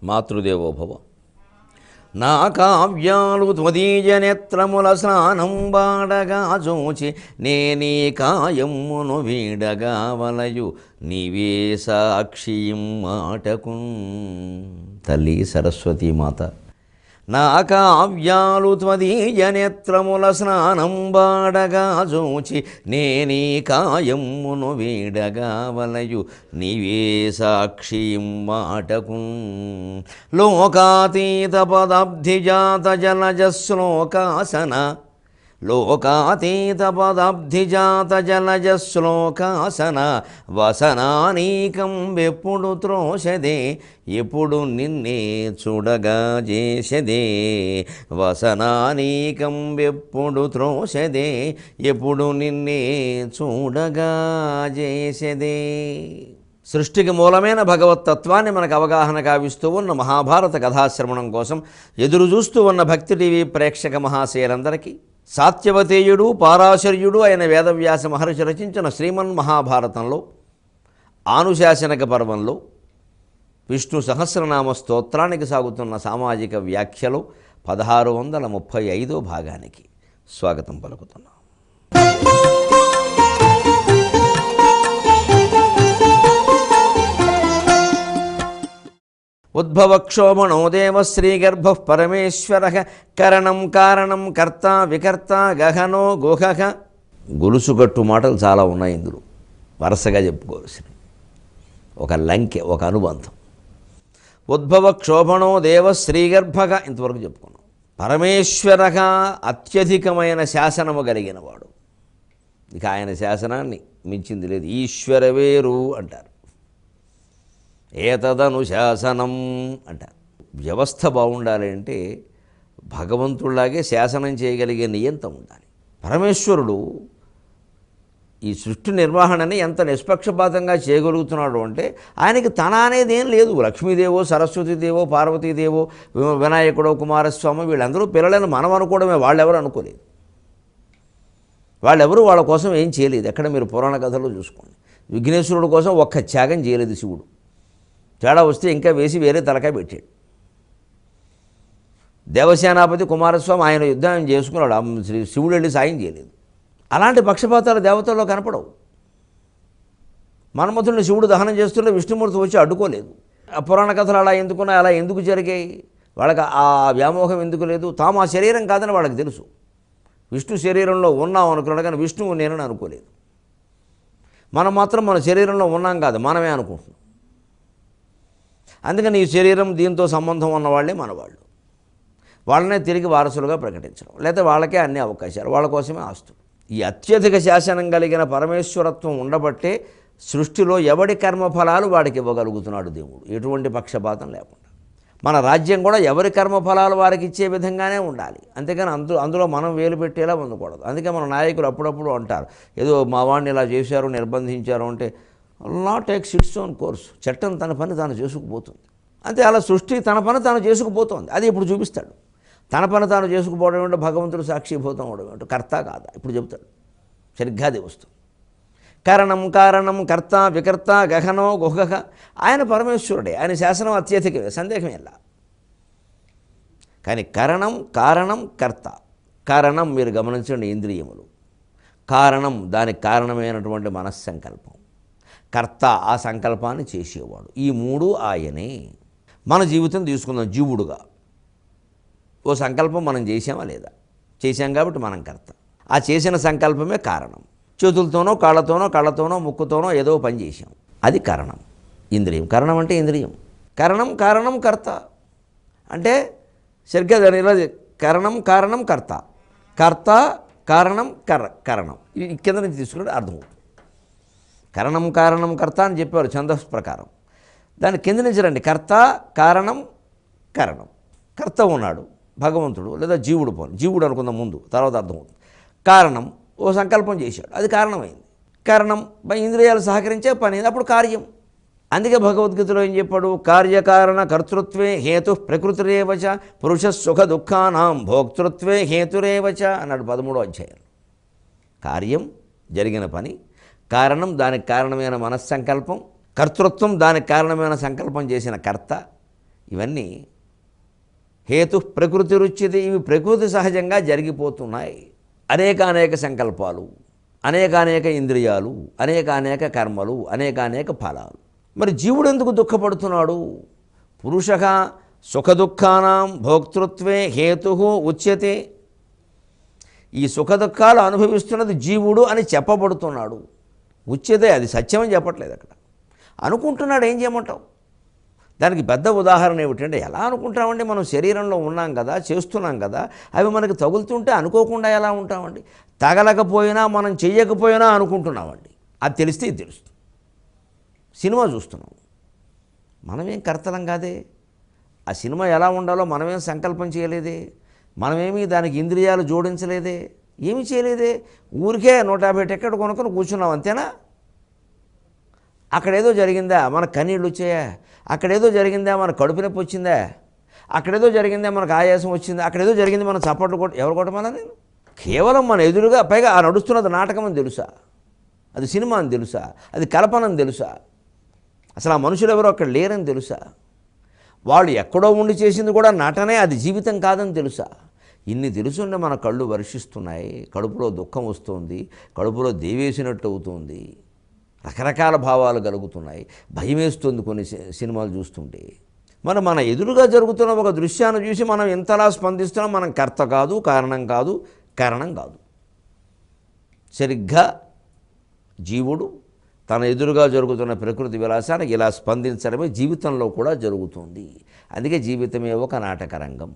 మాతృదేవోభవ. నా కావ్యాలు త్వదీయ నేత్రముల స్నానం వాడగా చూచి నేనీ కాయమ్మును వీడగా వలయు నీవే సాక్షియం మాటకు. తల్లి సరస్వతీమాత, నా కావ్యాలు త్వదీయ నేత్రముల స్నానం వాడగా చూచి నేనీ కాయమ్మును వీడగా వలయు నీవే సాక్షియం మాటకు. లోకాతీత పదాబ్ధిజాత జలజ శ్లోకాసన, లోకాతీత పదాబ్ధిజాత జలజ శ్లోకాసన వసనానీకం వెప్పుడు త్రోషదే ఎప్పుడు నిన్నే చూడగా చేసదే. వసనానీకం వెప్పుడు త్రోషదే ఎప్పుడు నిన్నే చూడగా చేసదే. సృష్టికి మూలమైన భగవత్తత్వాన్ని మనకు అవగాహన కావిస్తూ ఉన్న మహాభారత కథాశ్రవణం కోసం ఎదురు చూస్తూ ఉన్న భక్తి టీవీ ప్రేక్షక మహాశయులందరికీ సాత్యవతేయుడు పారాశర్యుడు అయిన వేదవ్యాస మహర్షి రచించిన శ్రీమన్మహాభారతంలో ఆనుశాసనక పర్వంలో విష్ణు సహస్రనామ స్తోత్రానికి సాగుతున్న సామాజిక వ్యాఖ్యలో 1635వ భాగానికి స్వాగతం పలుకుతున్నాం. ఉద్భవక్షోభణో దేవశ్రీగర్భ పరమేశ్వర కరణం కారణం కర్త వికర్త గహనో గుహః. గొలుసుగట్టు మాటలు చాలా ఉన్నాయి ఇందులో, వరుసగా చెప్పుకోవాల్సినవి. ఒక లంకె, ఒక అనుబంధం. ఉద్భవక్షోభణో దేవశ్రీగర్భగా ఇంతవరకు చెప్పుకున్నాం. పరమేశ్వరగా అత్యధికమైన శాసనము కలిగినవాడు. ఇక ఆయన శాసనాన్ని మించింది లేదు. ఈశ్వరవేరు అంటారు, ఏతదనుశాసనం అంటారు. వ్యవస్థ బాగుండాలి అంటే భగవంతుడిలాగే శాసనం చేయగలిగే నియంత ఉండాలి. పరమేశ్వరుడు ఈ సృష్టి నిర్వహణని ఎంత నిష్పక్షపాతంగా చేయగలుగుతున్నాడు అంటే ఆయనకి తన అనేది ఏం లేదు. లక్ష్మీదేవో సరస్వతీదేవో పార్వతీదేవో వినాయకుడో కుమారస్వామి వీళ్ళందరూ పిల్లలను మనం అనుకోవడమే, వాళ్ళెవరు అనుకోలేదు. వాళ్ళెవరూ వాళ్ళ కోసం ఏం చేయలేదు. ఎక్కడ మీరు పురాణ కథలో చూసుకోండి. విఘ్నేశ్వరుడు కోసం ఒక్క త్యాగం చేయలేదు శివుడు. తేడా వస్తే ఇంకా వేసి వేరే తలకాయ పెట్టాడు. దేవసేనాపతి కుమారస్వామి ఆయన యుద్ధం చేసుకున్నాడు, శివుడు వెళ్ళి సాయం చేయలేదు. అలాంటి పక్షపాతాలు దేవతల్లో కనపడవు. మన్మథుడిని శివుడు దహనం చేస్తుంటే విష్ణుమూర్తి వచ్చి అడ్డుకోలేదు. ఆ పురాణ కథలు అలా ఎందుకున్నాయి, అలా ఎందుకు జరిగాయి, వాళ్ళకి ఆ వ్యామోహం ఎందుకు లేదు? తాము ఆ శరీరం కాదని వాళ్ళకి తెలుసు. విష్ణు శరీరంలో ఉన్నాం అనుకున్నాడు కానీ విష్ణువు నేనని అనుకోలేదు. మనం మాత్రం మన శరీరంలో ఉన్నాం కాదు, మనమే అనుకుంటున్నాం. అందుకని ఈ శరీరం దీంతో సంబంధం ఉన్నవాళ్ళే మనవాళ్ళు. వాళ్ళనే తిరిగి వారసులుగా ప్రకటించడం, లేకపోతే వాళ్ళకే అన్ని అవకాశాలు, వాళ్ళ కోసమే ఆస్తులు. ఈ అత్యధిక శాసనం కలిగిన పరమేశ్వరత్వం ఉండబట్టే సృష్టిలో ఎవడి కర్మఫలాలు వాడికి ఇవ్వగలుగుతున్నాడు దేవుడు, ఎటువంటి పక్షపాతం లేకుండా. మన రాజ్యం కూడా ఎవరి కర్మఫలాలు వారికి ఇచ్చే విధంగానే ఉండాలి. అంతేకాని అందులో మనం వేలు పెట్టేలా ఉండకూడదు. అందుకే మన నాయకులు అప్పుడప్పుడు అంటారు, ఏదో మా వాడిని ఇలా చేశారు నిర్బంధించారు అంటే, లా టేక్స్ ఇట్స్ ఓన్ కోర్స్. చట్టం తన పని తాను చేసుకుపోతుంది. అంతే, అలా సృష్టి తన పని తాను చేసుకుపోతుంది. అది ఇప్పుడు చూపిస్తాడు. తన పని తాను చేసుకుపోవడం ఏమిటో, భగవంతుడు సాక్షిభూతం అవడం ఏమిటో, కర్త కాదా ఇప్పుడు చెబుతాడు. సరిగ్గా అది వస్తుంది. కరణం కారణం కర్త వికర్త గహనో గుహః. ఆయన పరమేశ్వరుడే, ఆయన శాసనం అత్యధికమే, సందేహమే ఇలా. కానీ కరణం కారణం కర్త. కారణం మీరు గమనించండి, ఇంద్రియములు. కారణం దానికి కారణమైనటువంటి మనస్సంకల్పం. కర్త ఆ సంకల్పాన్ని చేసేవాడు. ఈ మూడు ఆయనే. మన జీవితం తీసుకుందాం జీవుడుగా. ఓ సంకల్పం మనం చేసామా లేదా? చేశాం కాబట్టి మనం కర్త. ఆ చేసిన సంకల్పమే కారణం. చేతులతోనో కళ్ళతోనో ముక్కుతోనో ఏదో పని చేశాం, అది కరణం. ఇంద్రియం. కరణం అంటే ఇంద్రియం. కరణం కారణం కర్త అంటే సరిగ్గా దాని ఇలా కరణం కారణం కర్త, కర్త కారణం కరణం. ఈ కింద నుంచి తీసుకుంటే అర్థమవుతుంది. కరణం కారణం కర్త అని చెప్పారు ఛందస్ ప్రకారం. దాని కింద నుంచి రండి, కర్త కారణం కరణం. కర్త ఉన్నాడు భగవంతుడు లేదా జీవుడు. పోను జీవుడు అనుకుందాం ముందు, తర్వాత అర్థమవుతుంది. కారణం ఓ సంకల్పం చేశాడు, అది కారణమైంది. కారణం ఇంద్రియాలు సహకరించే పని, అప్పుడు కార్యం. అందుకే భగవద్గీతలో ఏం చెప్పాడు? కార్యకారణ కర్తృత్వే హేతు ప్రకృతిరేవచ పురుష సుఖ దుఃఖానాం భోక్తృత్వే హేతురేవచ అన్నాడు 13వ అధ్యాయం. కార్యం జరిగిన పని, కారణం దానికి కారణమైన మనస్సంకల్పం, కర్తృత్వం దానికి కారణమైన సంకల్పం చేసిన కర్త. ఇవన్నీ హేతు ప్రకృతి రుచ్యతే, ఇవి ప్రకృతి సహజంగా జరిగిపోతున్నాయి. అనేక సంకల్పాలు, అనేక ఇంద్రియాలు, అనేక కర్మలు, అనేక ఫలాలు. మరి జీవుడు ఎందుకు దుఃఖపడుతున్నాడు? పురుషః సుఖదుఖానాం భోక్తృత్వే హేతు ఉచ్యతే. ఈ సుఖదుఖాలు అనుభవిస్తున్నది జీవుడు అని చెప్పబడుతున్నాడు. ఉచ్యతే, అది సత్యమని చెప్పట్లేదు అక్కడ. అనుకుంటున్నాడు, ఏం చేయమంటావు? దానికి పెద్ద ఉదాహరణ ఏమిటంటే, ఎలా అనుకుంటామండి? మనం శరీరంలో ఉన్నాం కదా, చేస్తున్నాం కదా, అవి మనకి తగులుతుంటే అనుకోకుండా ఎలా ఉంటామండి? తగలకపోయినా మనం చెయ్యకపోయినా అనుకుంటున్నామండి. అది తెలిస్తే ఇది తెలుస్తుంది. సినిమా చూస్తున్నాం, మనమేం కర్తలం కాదే. ఆ సినిమా ఎలా ఉండాలో మనమేం సంకల్పం చేయలేదే, మనమేమీ దానికి ఇంద్రియాలు జోడించలేదే, ఏమీ చేయలేదే. ఊరికే 150 టికెట్ కొనుక్కొని కూర్చున్నాం, అంతేనా? అక్కడేదో జరిగిందా, మనకు కన్నీళ్ళు వచ్చాయా? అక్కడేదో జరిగిందా, మన కడుపు నొప్పి వచ్చిందా? అక్కడేదో జరిగిందా, మనకు ఆయాసం వచ్చిందా? అక్కడేదో జరిగింది, మన చప్పట్లు ఎవరు కొట్టమన్నది? కేవలం మన ఎదురుగా, పైగా ఆ నడుస్తున్నది నాటకం అని తెలుసా, అది సినిమా అని తెలుసా, అది కల్పన అని తెలుసా, అసలు ఆ మనుషులు ఎవరో అక్కడ లేరని తెలుసా, వాళ్ళు ఎక్కడో ఉండి చేసింది కూడా నటనే, అది జీవితం కాదని తెలుసా? ఇన్ని తెలుసుండే మన కళ్ళు వర్షిస్తున్నాయి, కడుపులో దుఃఖం వస్తుంది, కడుపులో దేవేసినట్టు అవుతుంది, రకరకాల భావాలు కలుగుతున్నాయి, భయమేస్తుంది కొన్ని సినిమాలు చూస్తుంటే. మన ఎదురుగా జరుగుతున్న ఒక దృశ్యాన్ని చూసి మనం ఎంతలా స్పందిస్తున్నాం. మనం కర్త కాదు, కారణం కాదు, కారణం కాదు. సరిగ్గా జీవుడు తన ఎదురుగా జరుగుతున్న ప్రకృతి విలాసానికి ఇలా స్పందించడమే జీవితంలో కూడా జరుగుతుంది. అందుకే జీవితమే ఒక నాటక రంగం.